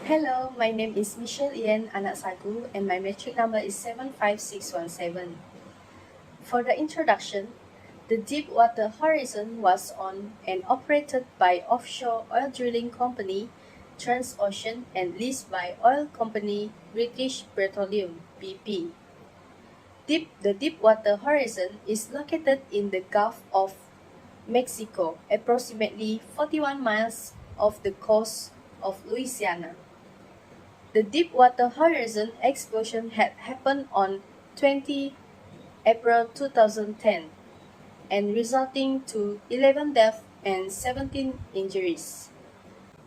Hello, my name is Michelle Ian Anak Sagu and my metric number is 75617. For the introduction, the Deepwater Horizon was owned and operated by offshore oil drilling company Transocean and leased by oil company British Petroleum (BP). The Deepwater Horizon is located in the Gulf of Mexico, approximately 41 miles off the coast of Louisiana. The Deepwater Horizon explosion had happened on 20 April 2010 and resulting to 11 deaths and 17 injuries.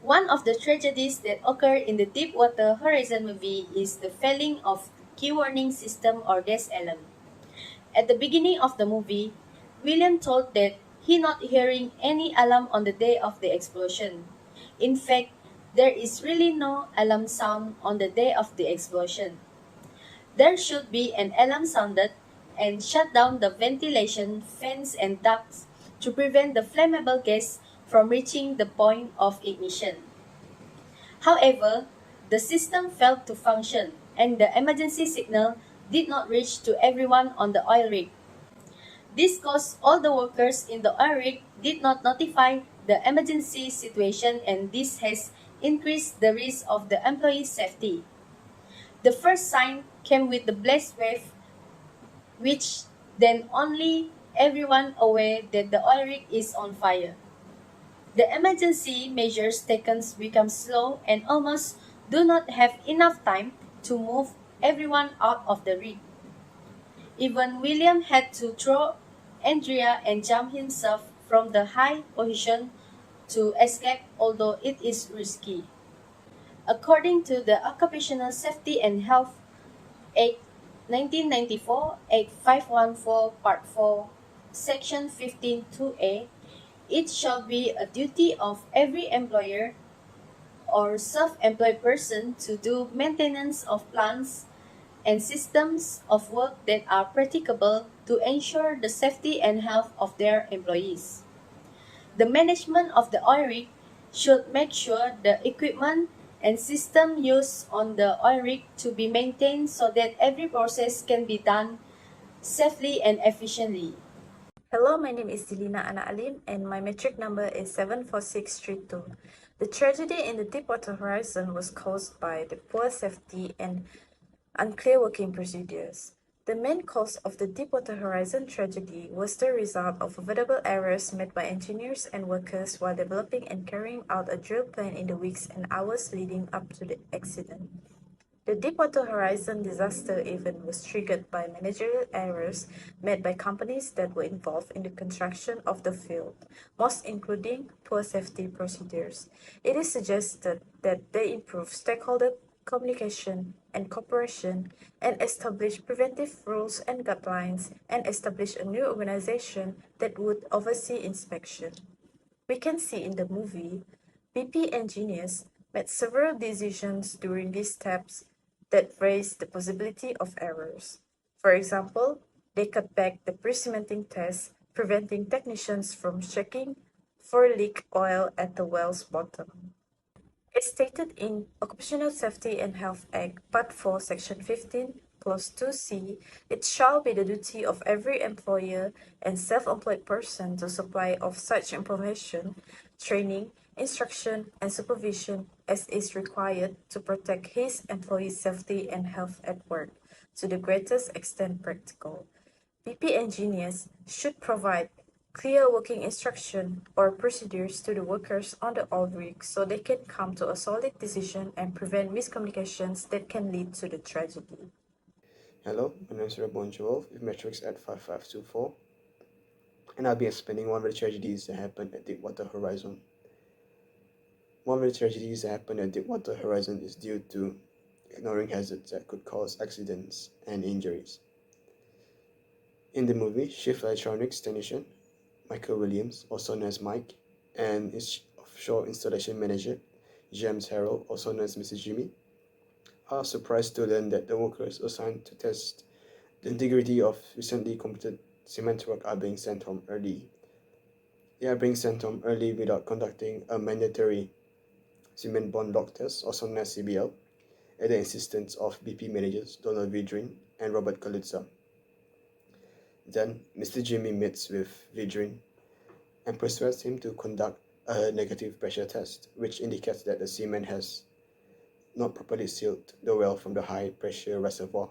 One of the tragedies that occurred in the Deepwater Horizon movie is the failing of key warning system or gas alarm. At the beginning of the movie, William told that he not hearing any alarm on the day of the explosion. In fact, there is really no alarm sound on the day of the explosion. There should be an alarm sounded and shut down the ventilation fans and ducts to prevent the flammable gas from reaching the point of ignition. However, the system failed to function and the emergency signal did not reach to everyone on the oil rig. This caused all the workers in the oil rig did not notify the emergency situation, and this has increased the risk of the employee's safety. The first sign came with the blast wave, which then only everyone aware that the oil rig is on fire. The emergency measures taken become slow and almost do not have enough time to move everyone out of the rig. Even William had to throw Andrea and jump himself from the high position to escape, although it is risky. According to the Occupational Safety and Health Act 1994, Act 514, Part 4, Section 15(2)(a), it shall be a duty of every employer or self-employed person to do maintenance of plants and systems of work that are practicable to ensure the safety and health of their employees. The management of the oil rig should make sure the equipment and system used on the oil rig to be maintained so that every process can be done safely and efficiently. Hello, my name is Dilina Ana Alim and my metric number is 74632. The tragedy in the Deepwater Horizon was caused by the poor safety and unclear working procedures. The main cause of the Deepwater Horizon tragedy was the result of avoidable errors made by engineers and workers while developing and carrying out a drill plan in the weeks and hours leading up to the accident. The Deepwater Horizon disaster event was triggered by managerial errors made by companies that were involved in the construction of the field, most including poor safety procedures. It is suggested that they improve stakeholder communication and cooperation and establish preventive rules and guidelines and establish a new organization that would oversee inspection. We can see in the movie, BP engineers made several decisions during these steps that raised the possibility of errors. For example, they cut back the pre-cementing test, preventing technicians from checking for leak oil at the well's bottom. As stated in Occupational Safety and Health Act, Part 4, Section 15, Clause 2C, it shall be the duty of every employer and self-employed person to supply of such information, training, instruction, and supervision as is required to protect his employees' safety and health at work to the greatest extent practical. BP engineers should provide clear working instruction or procedures to the workers on the oil rig so they can come to a solid decision and prevent miscommunications that can lead to the tragedy. Hello, my name is Rabon Joel with metrics at 5524, and I'll be explaining one of the tragedies that happened at Deepwater Horizon. One of the tragedies that happened at Deepwater Horizon is due to ignoring hazards that could cause accidents and injuries. In the movie, Chief Electronics Technician Michael Williams, also known as Mike, and his offshore installation manager, James Harrell, also known as Mr. Jimmy, are surprised to learn that the workers assigned to test the integrity of recently completed cement work are being sent home early. They are being sent home early without conducting a mandatory cement bond block test, also known as CBL, at the insistence of BP managers Donald Vidrin and Robert Kalitza. Then, Mr. Jimmy meets with Vidrin and persuades him to conduct a negative pressure test, which indicates that the cement has not properly sealed the well from the high pressure reservoir.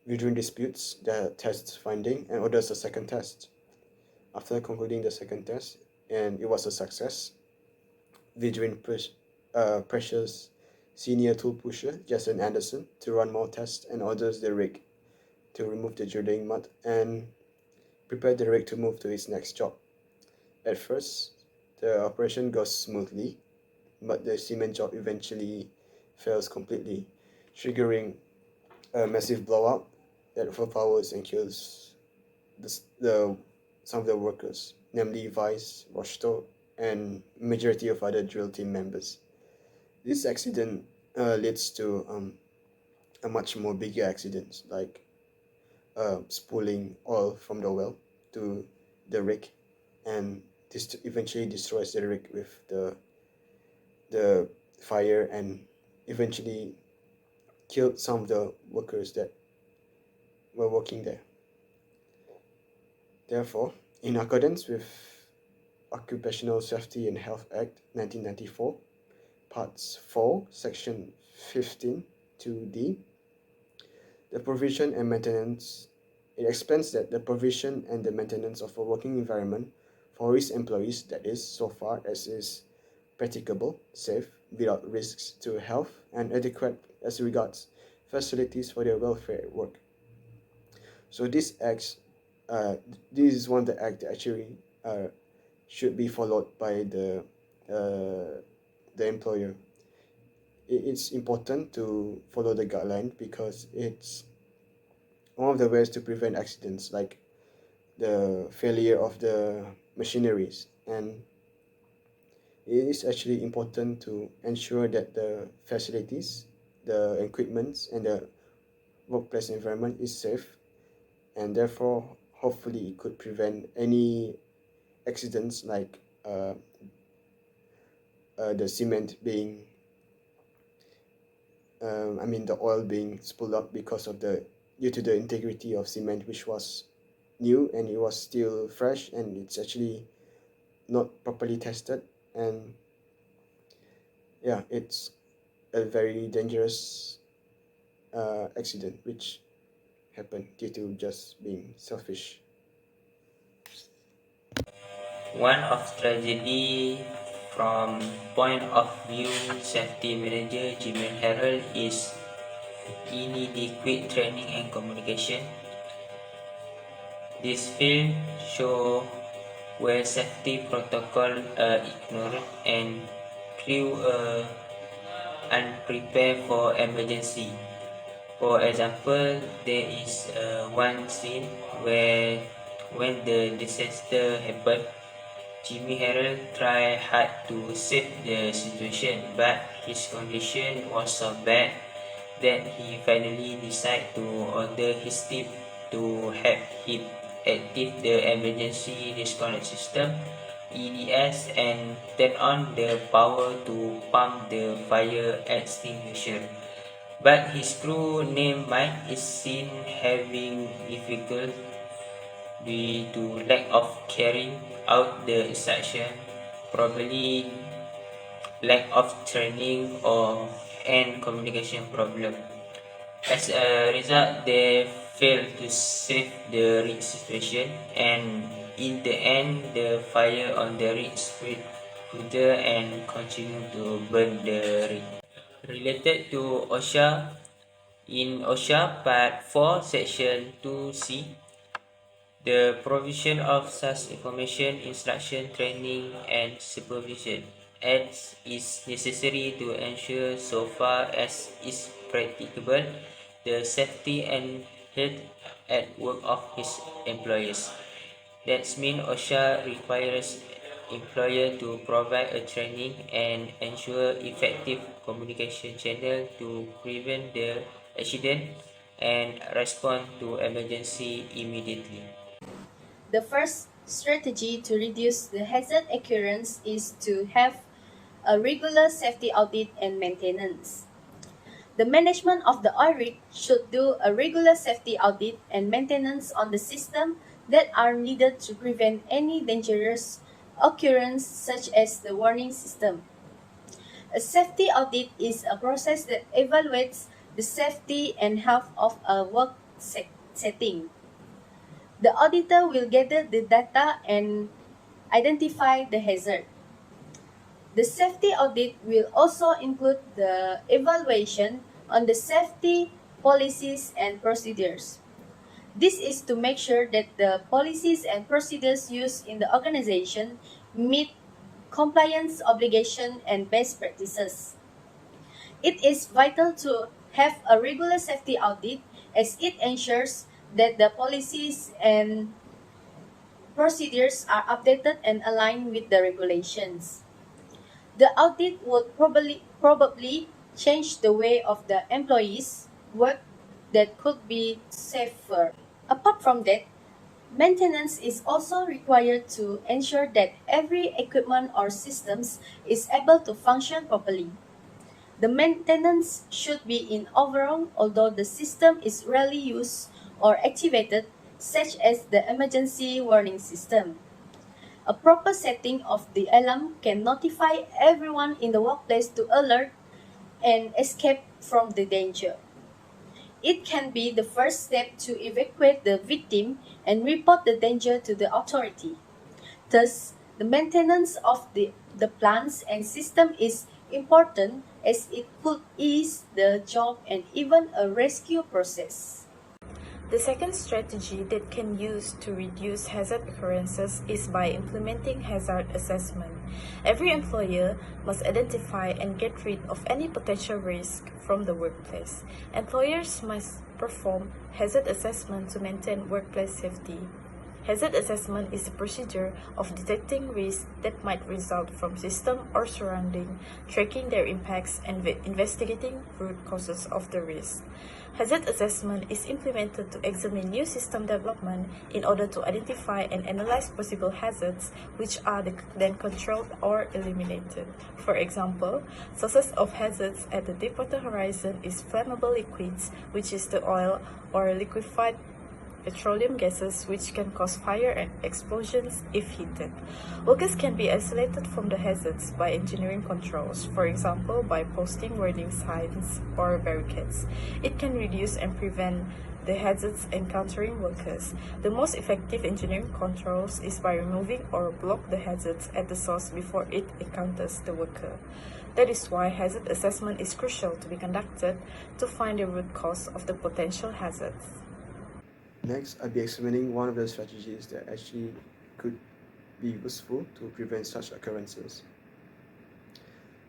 Vidrin disputes the test's finding and orders a second test. After concluding the second test, and it was a success, Vidrin pressures senior tool pusher Jason Anderson to run more tests and orders the rig to remove the drilling mud and prepare the rig to move to its next job. At first, the operation goes smoothly, but the cement job eventually fails completely, triggering a massive blowout that overpowers and kills some of the workers, namely Vice, Rosto, and majority of other drill team members. This accident leads to a much more bigger accidents like spooling oil from the well to the rig, and this eventually destroys the rig with the fire and eventually killed some of the workers that were working there. Therefore, in accordance with Occupational Safety and Health Act 1994, Parts 4, Section 15 2D, the provision and maintenance, it explains that the provision and the maintenance of a working environment for its employees, that is, so far as is practicable, safe, without risks to health, and adequate as regards facilities for their welfare at work. So this is one of the acts that actually should be followed by the employer. It's important to follow the guideline because it's one of the ways to prevent accidents like the failure of the machineries, and it is actually important to ensure that the facilities, the equipments, and the workplace environment is safe, and therefore hopefully it could prevent any accidents like the cement being the oil being spilled out because of due to the integrity of cement, which was new and it was still fresh and it's actually not properly tested, and yeah, it's a very dangerous accident which happened due to just being selfish. One of tragedy from point of view safety manager Jimmy Harrell is inadequate training and communication. This film show where safety protocol are ignored and crew are unprepared for emergency. For example, there is one scene where when the disaster happened, Jimmy Harrell tried hard to save the situation, but his condition was so bad that he finally decided to order his team to help him activate the emergency disconnect system (EDS) and turn on the power to pump the fire extinguisher. But his crew named Mike is seen having difficulty due to lack of carrying out the instruction, probably lack of training or and communication problem. As a result, they failed to save the rig situation, and in the end, the fire on the rig spread further and continued to burn the rig. Related to OSHA, in OSHA Part 4, Section 2C, the provision of such information, instruction, training, and supervision as is necessary to ensure, so far as is practicable, the safety and health at work of his employees. That means OSHA requires employer to provide a training and ensure effective communication channel to prevent the accident and respond to emergency immediately. The first strategy to reduce the hazard occurrence is to have a regular safety audit and maintenance. The management of the oil rig should do a regular safety audit and maintenance on the system that are needed to prevent any dangerous occurrence such as the warning system. A safety audit is a process that evaluates the safety and health of a work setting. The auditor will gather the data and identify the hazard. The safety audit will also include the evaluation on the safety policies and procedures. This is to make sure that the policies and procedures used in the organization meet compliance obligation and best practices. It is vital to have a regular safety audit as it ensures that the policies and procedures are updated and aligned with the regulations. The audit would probably change the way of the employees work that could be safer. Apart from that, maintenance is also required to ensure that every equipment or systems is able to function properly. The maintenance should be in overall, although the system is rarely used or activated, such as the emergency warning system. A proper setting of the alarm can notify everyone in the workplace to alert and escape from the danger. It can be the first step to evacuate the victim and report the danger to the authority. Thus, the maintenance of the plants and system is important as it could ease the job and even a rescue process. The second strategy that can use to reduce hazard occurrences is by implementing hazard assessment. Every employer must identify and get rid of any potential risk from the workplace. Employers must perform hazard assessment to maintain workplace safety. Hazard assessment is a procedure of detecting risks that might result from system or surrounding, tracking their impacts, and investigating root causes of the risk. Hazard assessment is implemented to examine new system development in order to identify and analyze possible hazards, which are then controlled or eliminated. For example, sources of hazards at the Deepwater horizon is flammable liquids, which is the oil or liquefied petroleum gases which can cause fire and explosions if heated. Workers can be isolated from the hazards by engineering controls, for example by posting warning signs or barricades. It can reduce and prevent the hazards encountering workers. The most effective engineering controls is by removing or block the hazards at the source before it encounters the worker. That is why hazard assessment is crucial to be conducted to find the root cause of the potential hazards. Next, I'll be explaining one of the strategies that actually could be useful to prevent such occurrences.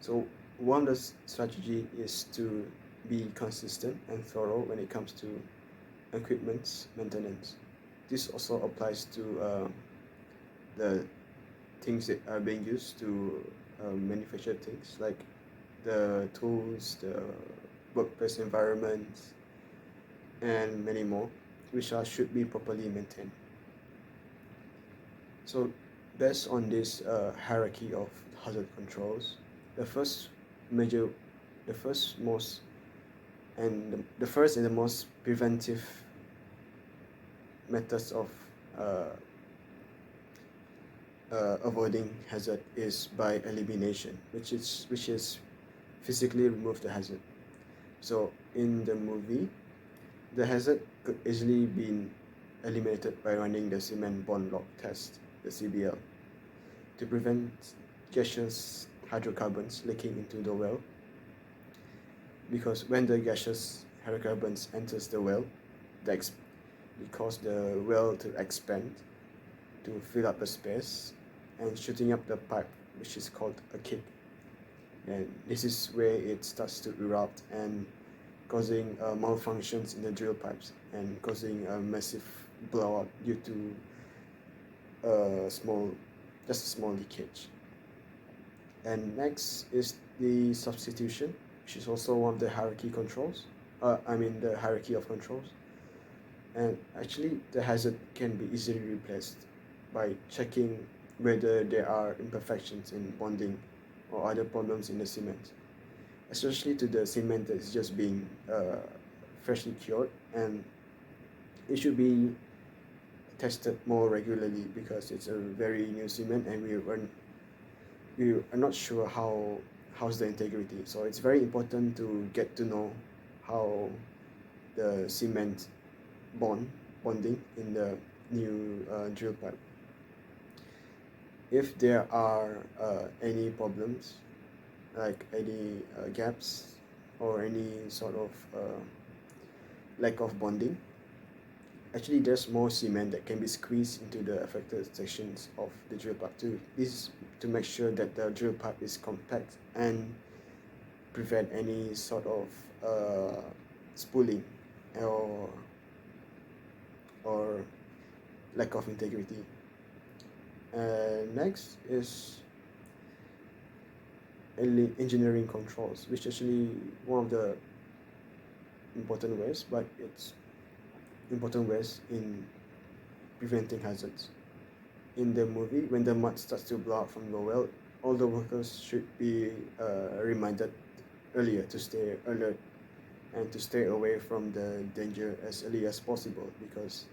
So one of the strategy is to be consistent and thorough when it comes to equipment maintenance. This also applies to the things that are being used to manufacture things like the tools, the workplace environments, and many more, which should be properly maintained. So based on this hierarchy of hazard controls, the first and the most preventive methods of avoiding hazard is by elimination, which is physically remove the hazard. So in the movie, the hazard could easily be eliminated by running the cement bond lock test, the CBL, to prevent gaseous hydrocarbons leaking into the well. Because when the gaseous hydrocarbons enters the well, it causes the well to expand to fill up the space and shooting up the pipe, which is called a kick. And this is where it starts to erupt and causing malfunctions in the drill pipes and causing a massive blowout due to a small leakage. And next is the substitution, which is also one of the hierarchy of controls. And actually, the hazard can be easily replaced by checking whether there are imperfections in bonding or other problems in the cement, especially to the cement that is just being freshly cured, and it should be tested more regularly because it's a very new cement and we are not sure how's the integrity. So it's very important to get to know how the cement bonding in the new drill pipe. If there are any problems, like any gaps or any sort of lack of bonding, actually there's more cement that can be squeezed into the affected sections of the drill pipe too. This is to make sure that the drill pipe is compact and prevent any sort of spooling or or lack of integrity. Next is engineering controls, which actually one of the important ways, but it's important ways in preventing hazards. In the movie, when the mud starts to blow out from the well, all the workers should be reminded earlier to stay alert and to stay away from the danger as early as possible, because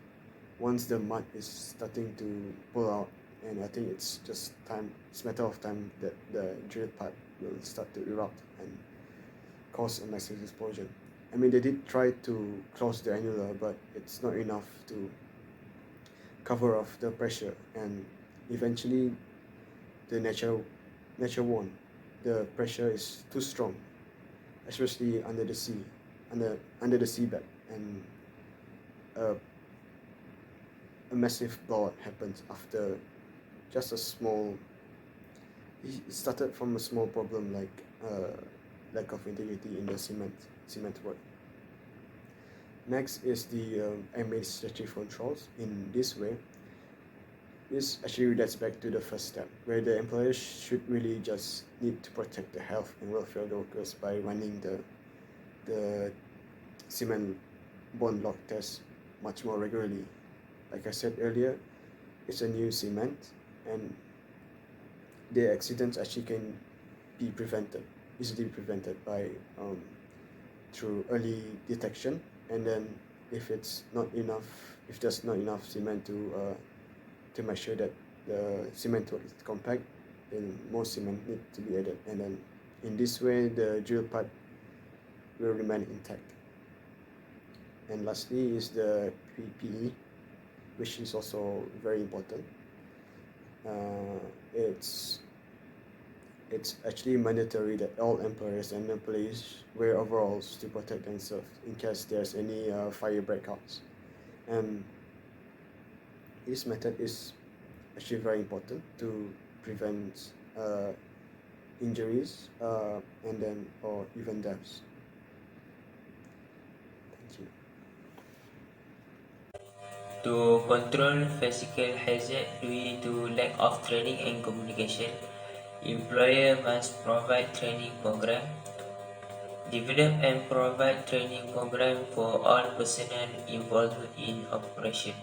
once the mud is starting to pull out, and I think it's just time, it's a matter of time that the drill pipe will start to erupt and cause a massive explosion. I mean, they did try to close the annular, but it's not enough to cover off the pressure, and eventually the nature won. The pressure is too strong, especially under the sea, under the seabed, and a massive blowout happens after just a small. It started from a small problem like lack of integrity in the cement work. Next is the administrative controls. In this way, this actually relates back to the first step, where the employers should really just need to protect the health and welfare of the workers by running the cement bond lock test much more regularly. Like I said earlier, it's a new cement, and the accidents actually can be easily prevented by through early detection. And then if there's not enough cement to make sure that the cement work is compact, then more cement need to be added, and then in this way the drill pipe will remain intact. And lastly is the PPE, which is also very important. It's actually mandatory that all employers and employees wear overalls to protect themselves in case there's any fire breakouts. And this method is actually very important to prevent injuries or even deaths. Thank you. To control physical hazard due to lack of training and communication, employer must provide training program, develop and provide training program for all personnel involved in operation.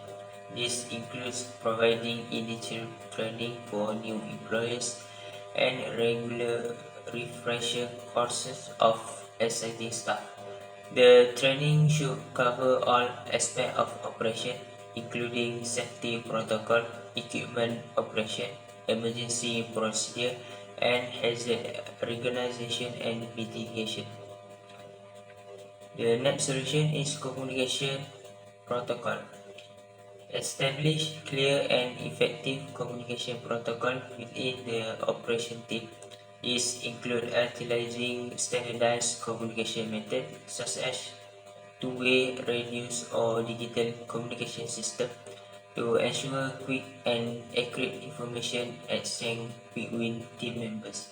This includes providing initial training for new employees and regular refresher courses of existing staff. The training should cover all aspects of operation, including safety protocol, equipment operation, emergency procedure, and hazard recognition and mitigation. The next solution is communication protocol. Establish clear and effective communication protocol within the operation team. These include utilizing standardized communication methods such as two-way radios or digital communication system to ensure quick and accurate information exchange between team members.